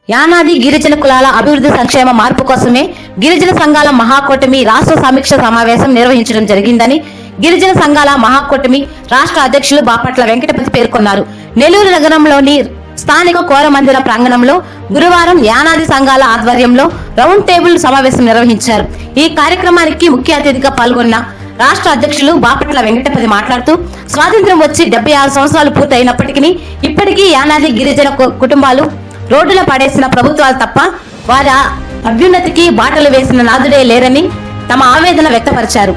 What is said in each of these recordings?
యానాది గిరిజన కులాల అభివృద్ధి సంక్షేమ మార్పు కోసమే గిరిజన సంఘాల మహాకూటమి రాష్ట్ర సమీక్ష సమావేశం నిర్వహించడం జరిగిందని గిరిజన సంఘాల మహాకూటమి రాష్ట్ర అధ్యక్షులు బాపట్ల వెంకటపతి పేర్కొన్నారు. నెల్లూరు నగరంలోని స్థానిక కోరమందిర ప్రాంగణంలో గురువారం యానాది సంఘాల ఆధ్వర్యంలో రౌండ్ టేబుల్ సమావేశం నిర్వహించారు. ఈ కార్యక్రమానికి ముఖ్య అతిథిగా పాల్గొన్న రాష్ట్ర అధ్యక్షులు బాపట్ల వెంకటపతి మాట్లాడుతూ స్వాతంత్ర్యం వచ్చి 76 సంవత్సరాలు పూర్తయినప్పటికీ ఇప్పటికీ యానాది గిరిజన కుటుంబాలు రోడ్డుల పడేసిన ప్రభుత్వాలు తప్ప వారి అభ్యున్నతికి బాటలు వేసిన నాదుడే లేరని తమ ఆవేదన వ్యక్తపరిచారు.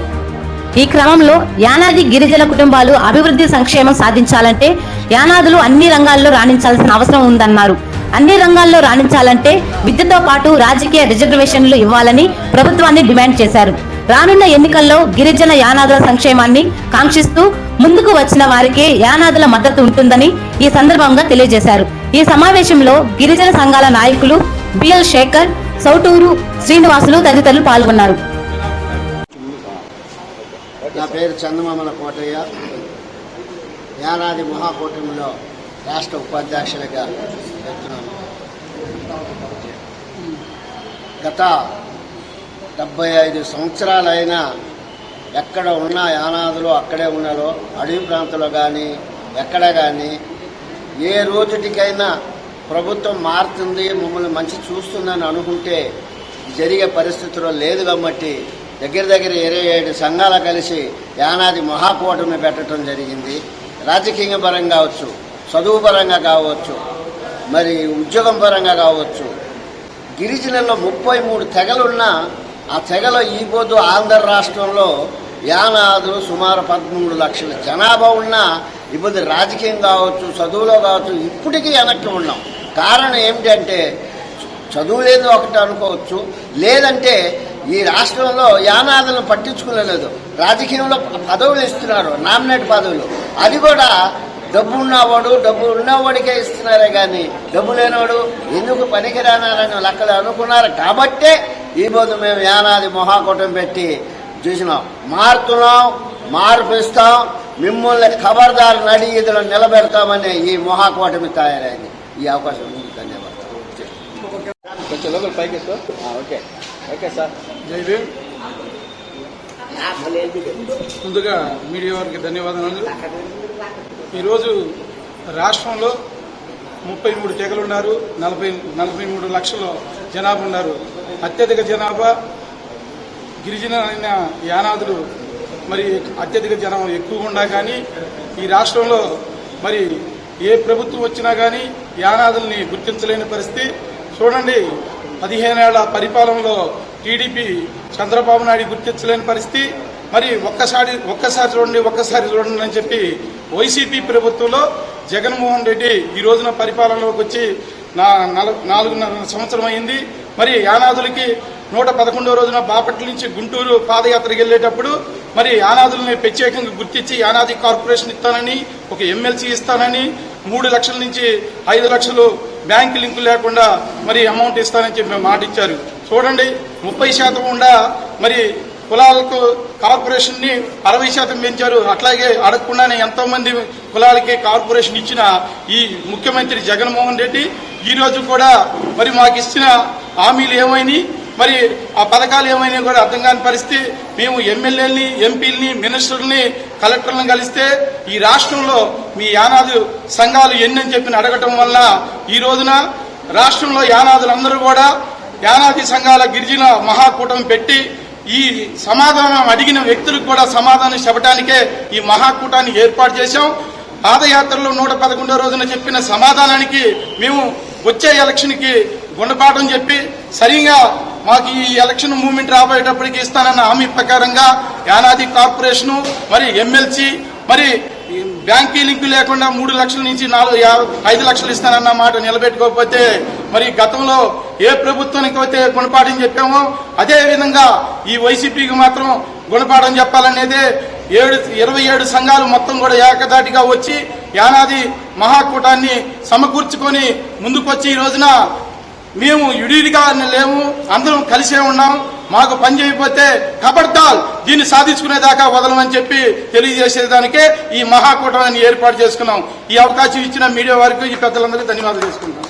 ఈ క్రమంలో యానాది గిరిజన కుటుంబాలు అభివృద్ధి సంక్షేమం సాధించాలంటే యానాదులు అన్ని రంగాల్లో రాణించాల్సిన అవసరం ఉందన్నారు. అన్ని రంగాల్లో రాణించాలంటే విద్యతో పాటు రాజకీయ రిజర్వేషన్లు ఇవ్వాలని ప్రభుత్వాన్ని డిమాండ్ చేశారు. రానున్న ఎన్నికల్లో గిరిజన యానాదుల సంక్షేమాన్ని కాంక్షిస్తూ ముందుకు వచ్చిన వారికి యానాదుల మద్దతు ఉంటుందని ఈ సందర్భంగా తెలియజేశారు. ఈ సమావేశంలో గిరిజన సంఘాల నాయకులు బిఎల్ శేఖర్, సౌటూరు శ్రీనివాసులు తదితరులు పాల్గొన్నారు. నా పేరు చందమామల కోటయ్య. యానాది మహాకూటమిలో రాష్ట్ర ఉపాధ్యక్షులుగా వెళ్తున్నాను. గత 75 సంవత్సరాలైనా ఎక్కడ ఉన్న యానాదులు అక్కడే ఉన్నారో, అడవి ప్రాంతంలో కానీ ఎక్కడ కానీ ఏ రోజుటికైనా ప్రభుత్వం మారుతుంది, మమ్మల్ని మంచి చూస్తుందని అనుకుంటే జరిగే పరిస్థితుల్లో లేదు. కాబట్టి దగ్గర 27 సంఘాలు కలిసి యానాది మహాకూటమి పెట్టడం జరిగింది. రాజకీయ పరంగా కావచ్చు, చదువు పరంగా కావచ్చు, మరి ఉద్యోగం పరంగా కావచ్చు. గిరిజనుల్లో 33 తెగలున్నా ఆ తెగలో ఈపోతూ ఆంధ్ర రాష్ట్రంలో యానాదులు సుమారు 13 లక్షల జనాభా ఉన్నా ఇప్పుడు రాజకీయం కావచ్చు, చదువులో కావచ్చు ఇప్పటికీ వెనక్కి ఉన్నాం. కారణం ఏమిటంటే చదువు లేదు ఒకటి అనుకోవచ్చు, లేదంటే ఈ రాష్ట్రంలో యానాదులను పట్టించుకోలేదు. రాజకీయంలో పదవులు ఇస్తున్నారు, నామినేట్ పదవులు, అది కూడా డబ్బు ఉన్నవాడు డబ్బు ఉన్నవాడికే ఇస్తున్నారే కానీ డబ్బు లేనివాడు ఎందుకు పనికిరానారని లెక్కలు అనుకున్నారు. కాబట్టే ఈరోజు మేము యానాది మహాకూటమి పెట్టి చూసినాం, మారుతున్నాం, మార్పిస్తాం, మిమ్మల్ని ఖబర్దారు నడి ఈదులో నిలబెడతామని ఈ మహాకూటమి తయారైంది. ఈ అవకాశం ఉంది. ధన్యవాదాలు. ముందుగా మీడియా వారికి ధన్యవాదాలు. ఈరోజు రాష్ట్రంలో 33 తెగలు ఉన్నారు, 43 లక్షల జనాభా ఉన్నారు. అత్యధిక జనాభా గిరిజన అయిన యానాదులు మరి అత్యధిక జనాభా ఎక్కువ ఉన్నా కానీ ఈ రాష్ట్రంలో మరి ఏ ప్రభుత్వం వచ్చినా కానీ యానాదుల్ని గుర్తించలేని పరిస్థితి. చూడండి, 15 ఏళ్ల పరిపాలనలో టీడీపీ చంద్రబాబు నాయుడు గుర్తించలేని పరిస్థితి. మరి ఒక్కసారి చూడండి అని చెప్పి వైసీపీ ప్రభుత్వంలో జగన్మోహన్ రెడ్డి ఈ రోజున పరిపాలనలోకి వచ్చి 4.5 సంవత్సరం అయింది. మరి యానాదులకి 111వ రోజున బాపట్ల నుంచి గుంటూరు పాదయాత్రకు వెళ్లేటప్పుడు మరి యానాదుల్ని ప్రత్యేకంగా గుర్తించి యానాది కార్పొరేషన్ ఇస్తానని, ఒక ఎమ్మెల్సీ ఇస్తానని, 3 లక్షల నుంచి 5 లక్షలు బ్యాంకు లింకు లేకుండా మరి అమౌంట్ ఇస్తానని చెప్పి మాట ఇచ్చారు. చూడండి, 30% ఉండా మరి కులాలకు కార్పొరేషన్ ని 60% పెంచారు. అట్లాగే అడగకుండానే ఎంతో మంది కులాలకి కార్పొరేషన్ ఇచ్చిన ఈ ముఖ్యమంత్రి జగన్మోహన్ రెడ్డి ఈ రోజు కూడా మరి మాకు ఇచ్చిన హామీలు ఏమైనా, మరి ఆ పథకాలు ఏమైనా కూడా అర్థం కాని పరిస్థితి. మేము ఎమ్మెల్యేలని, ఎంపీలని, మినిస్టర్లని, కలెక్టర్లను కలిస్తే ఈ రాష్ట్రంలో మీ యానాదు సంఘాలు ఎన్నని చెప్పి అడగటం వల్ల ఈ రోజున రాష్ట్రంలో యానాదులందరూ కూడా యానాది సంఘాల గిరిజన మహాకూటమి పెట్టి ఈ సమాధానం అడిగిన వ్యక్తులకు కూడా సమాధానం చెప్పడానికే ఈ మహాకూటాన్ని ఏర్పాటు చేశాం. పాదయాత్రలో 111వ రోజున చెప్పిన సమాధానానికి మేము వచ్చే ఎలక్షన్కి గుణపాఠం చెప్పి సరిగా మాకు ఈ ఎలక్షన్ మూవ్మెంట్ రాబోయేటప్పటికి ఇస్తానన్న హామీ ప్రకారంగా యానాది కార్పొరేషను, మరి ఎమ్మెల్సీ, మరి బ్యాంకీ లింకు లేకుండా 3 లక్షల నుంచి 5 లక్షలు ఇస్తానన్న మాట నిలబెట్టుకోకపోతే మరి గతంలో ఏ ప్రభుత్వానికి అయితే గుణపాఠం చెప్పామో అదే విధంగా ఈ వైసీపీకి మాత్రం గుణపాఠం చెప్పాలనేదే 27 సంఘాలు మొత్తం కూడా ఏకదాటిగా వచ్చి యానాది మహాకూటాన్ని సమకూర్చుకొని ముందుకొచ్చి ఈ రోజున మేము యుడిగా లేము, అందరం కలిసే ఉన్నాం. మాకు పని చేయకపోతే ఖబర్దార్ దీన్ని సాధించుకునేదాకా వదలమని చెప్పి తెలియజేసేదానికే ఈ మహాకూటమిని ఏర్పాటు చేసుకున్నాం. ఈ అవకాశం ఇచ్చిన మీడియా వారికి, ఈ పెద్దలందరికీ ధన్యవాదాలు చేసుకుంటాం.